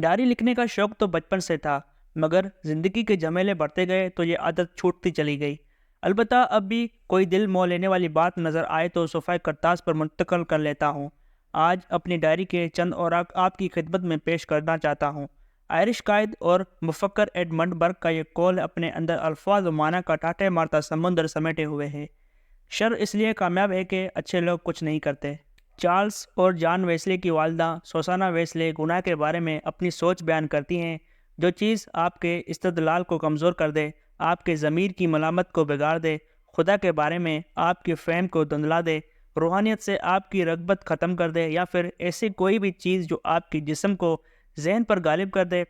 Diary लिखने का शौक तो बचपन से था, मगर ज़िंदगी के झमेले बढ़ते गए तो ये आदत छूटती चली गई। अलबत्ता अब भी कोई दिल मोह लेने वाली बात नज़र आए तो सफ़ाई करतास पर मुंतकिल कर लेता हूँ। आज अपनी डायरी के चंद औराक आपकी खिदमत में पेश करना चाहता हूँ। आयरिश कायद और मुफक्कर एडमंड बर्ग का ये कौल अपने अंदर अल्फाज व माना का टाटे मारता समुंदर समेटे हुए है। शर इसलिए कामयाब है कि अच्छे लोग कुछ नहीं करते। चार्ल्स और जॉन वेस्ले की वालदा सोसाना वेस्ले गुनाह के बारे में अपनी सोच बयान करती हैं। जो चीज़ आपके इस्तदलाल को कमज़ोर कर दे, आपके ज़मीर की मलामत को बिगाड़ दे, खुदा के बारे में आपकी फ़हम को धुंधला दे, रूहानियत से आपकी रग़बत ख़त्म कर दे, या फिर ऐसी कोई भी चीज़ जो आपके जिस्म को जहन पर गालिब कर दे,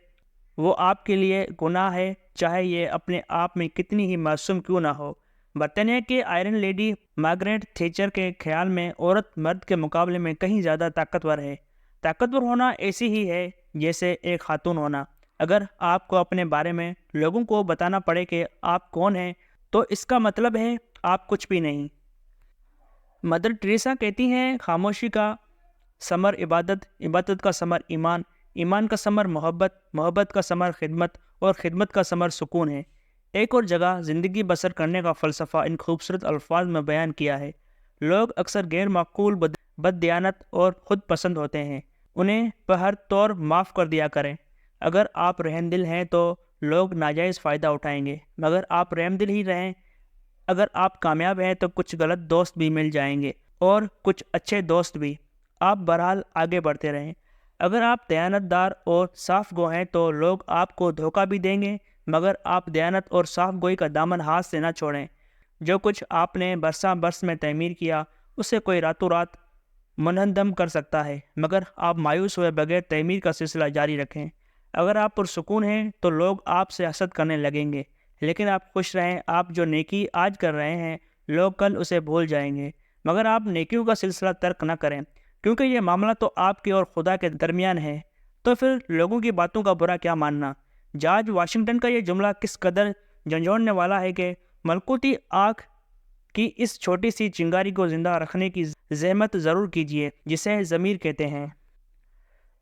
वो आपके लिए गुनाह है, चाहे ये अपने आप में कितनी ही मासूम क्यों ना हो। बर्तानिया के आयरन लेडी मार्गरेट थैचर के ख्याल में औरत मर्द के मुकाबले में कहीं ज़्यादा ताकतवर है। ताकतवर होना ऐसी ही है जैसे एक खातून होना। अगर आपको अपने बारे में लोगों को बताना पड़े कि आप कौन हैं, तो इसका मतलब है आप कुछ भी नहीं। मदर टेरेसा कहती हैं, खामोशी का समर इबादत, इबादत का समर ईमान, ईमान का समर मोहब्बत, मोहब्बत का समर खिदमत और खिदमत का समर सुकून है। एक और जगह ज़िंदगी बसर करने का फ़लसफ़ा इन खूबसूरत अल्फाज में बयान किया है। लोग अक्सर गैर माकूल बददियानत और ख़ुद पसंद होते हैं। उन्हें बहर तौर माफ़ कर दिया करें। अगर आप रहमदिल हैं तो लोग नाजायज़ फ़ायदा उठाएंगे, मगर आप रहमदिल ही रहें। अगर आप कामयाब हैं तो कुछ गलत दोस्त भी मिल जाएंगे और कुछ अच्छे दोस्त भी। आप बहरहाल आगे बढ़ते रहें। अगर आप दयानतदार और साफ़ गो हैं तो लोग आपको धोखा भी देंगे, मगर आप दयानत और साफ़ गोई का दामन हाथ से ना छोड़ें। जो कुछ आपने बरसा बरस में तमीर किया, उसे कोई रातों रात मुनहदम कर सकता है, मगर आप मायूस हुए बगैर तमीर का सिलसिला जारी रखें। अगर आप पुरसुकून हैं तो लोग आपसे हसद करने लगेंगे, लेकिन आप खुश रहें। आप जो नेकी आज कर रहे हैं, लोग कल उसे भूल जाएंगे, मगर आप नेकियों का सिलसिला तर्क न करें, क्योंकि ये मामला तो आपके और खुदा के दरमियान है। तो फिर लोगों की बातों का बुरा क्या मानना। जॉर्ज वाशिंगटन का ये जुमला किस कदर झंझोड़ने वाला है कि मलकुती आग की इस छोटी सी चिंगारी को ज़िंदा रखने की ज़हमत ज़रूर कीजिए, जिसे ज़मीर कहते हैं।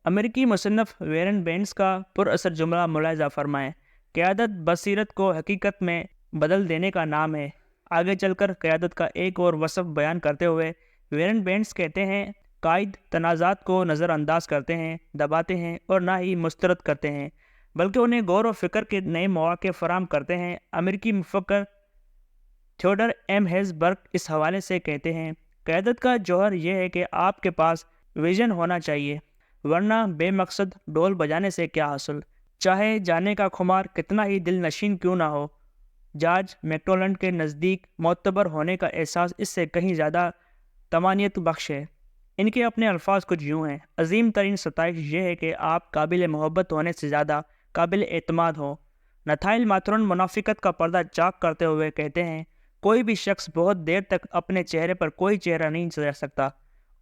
अमेरिकी मुसन्नफ़ वेरन बेंस का पुरअसर जुमला मुलाहिज़ा फ़रमाएँ, क़यादत बसीरत को हकीकत में बदल देने का नाम है। आगे चलकर क़यादत का एक और वصफ़ बयान करते हुए वेरन बेंस कहते हैं, कायद तनाज़ात को नज़रअंदाज करते हैं, दबाते हैं और ना ही मुस्तरद करते हैं, बल्कि उन्हें गौर व फ़िक्र के नए मौक़े फ़राहम करते हैं। अमेरिकी मुफ़क्किर थियोडर एम हेज़बर्ग इस हवाले से कहते हैं, क़यादत का जौहर यह है कि आपके पास विज़न होना चाहिए, वरना बेमकसद ढोल बजाने से क्या हासिल, चाहे जाने का खुमार कितना ही दिल नशीन क्यों ना हो। जॉर्ज मैकडॉनल्ड के नज़दीक मोतबर होने का एहसास इससे कहीं ज़्यादा तमानियत बख्श है। इनके अपने अल्फाज कुछ यूँ हैं, अजीम तरीन सताइश ये है कि आप काबिल मोहब्बत होने से ज़्यादा काबिल एतमाद हो। नथाइल मातरून मुनाफिकत का पर्दा चाक करते हुए कहते हैं, कोई भी शख्स बहुत देर तक अपने चेहरे पर कोई चेहरा नहीं सजा सकता,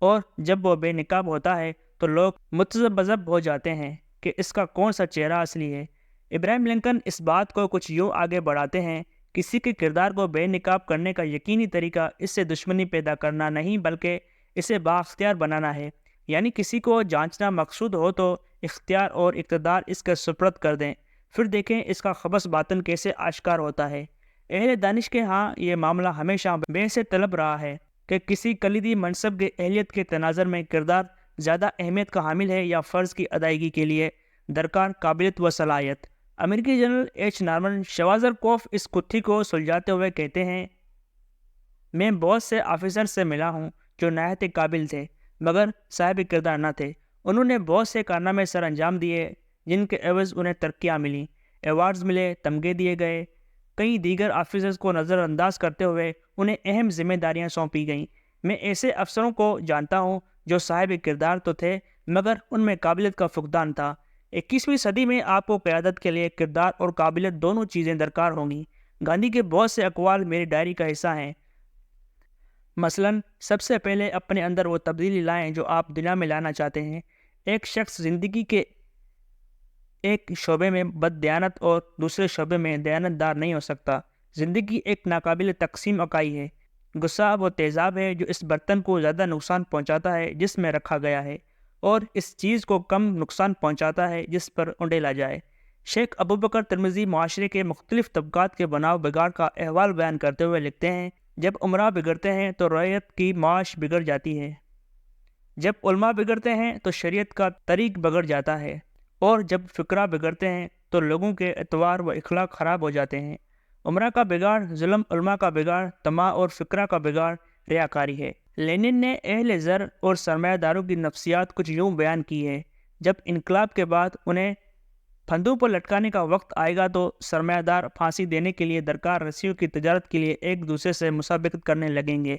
और जब वो बेनिकाब होता है तो लोग मुतज़ब्ज़ब हो जाते हैं कि इसका कौन सा चेहरा असली है। इब्राहिम लिंकन इस बात को कुछ यूँ आगे बढ़ाते हैं, किसी के किरदार को बेनिकाब करने का यकीनी तरीका इससे दुश्मनी पैदा करना नहीं, बल्कि इसे बाख्तियार बनाना है। यानी किसी को जांचना मकसूद हो तो इख्तियार और इक़्तिदार इसके सुपुर्द कर दें, फिर देखें इसका खबस बातन कैसे आश्कार होता है। अहले दानिश के यहाँ ये मामला हमेशा बेसे तलब रहा है कि किसी कलीदी मनसब के अहलियत के तनाज़र में किरदार ज़्यादा अहमियत का हामिल है या फ़र्ज़ की अदायगी के लिए दरकार काबिलियत व सलाहियत। अमेरिकी जनरल एच नॉर्मन शवाज़रकोफ़ इस कुत्थी को सुलझाते हुए कहते हैं, मैं बहुत से ऑफिसर से मिला हूँ जो नहायत काबिल थे, मगर साहिब किरदार न थे। उन्होंने बहुत से कारनामे सर अंजाम दिए जिनके एवज़ उन्हें तरक्कियाँ मिलीं, एवार्ड्स मिले, तमगे दिए गए। कई दीगर ऑफिसर्स को नज़रअंदाज करते हुए उन्हें अहम जिम्मेदारियाँ सौंपी गईं। मैं ऐसे अफसरों को जानता हूँ जो साहिब किरदार तो थे, मगर उनमें काबिलियत का फुकदान था। 21वीं सदी में आपको क़यादत के लिए किरदार और काबिलियत दोनों चीज़ें दरकार होंगी। गांधी के बहुत से अक़वाल मेरी डायरी का हिस्सा हैं। मसलन, सबसे पहले अपने अंदर वो तब्दीली लाएं जो आप दुनिया में लाना चाहते हैं। एक शख्स ज़िंदगी के एक शोबे में बददियानत और दूसरे शोबे में दयानतदार नहीं हो सकता। ज़िंदगी एक नाकाबिल तकसीम इकाई है। गुस्सा वो तेज़ाब है जो इस बर्तन को ज़्यादा नुकसान पहुंचाता है जिसमें रखा गया है। اور اس چیز کو کم نقصان پہنچاتا ہے جس پر انڈیلا جائے۔ شیخ ابوبکر ترمذی معاشرے کے مختلف طبقات کے بناؤ بگاڑ کا احوال بیان کرتے ہوئے لکھتے ہیں، جب امراء بگڑتے ہیں تو رعیت کی معاش بگڑ جاتی ہے، جب علماء بگڑتے ہیں تو شریعت کا طریق بگڑ جاتا ہے، اور جب فقراء بگڑتے ہیں تو لوگوں کے اعتبار و اخلاق خراب ہو جاتے ہیں۔ امراء کا بگاڑ ظلم، علماء کا بگاڑ طمع اور فقراء کا بگاڑ ریاکاری ہے۔ لینن نے اہل زر اور سرمایہ داروں کی نفسیات کچھ یوں بیان کی ہے: جب انقلاب کے بعد انہیں پھندوں پر لٹکانے کا وقت آئے گا تو سرمایہ دار پھانسی دینے کے لیے درکار رسیوں کی تجارت کے لیے ایک دوسرے سے مسابقت کرنے لگیں گے۔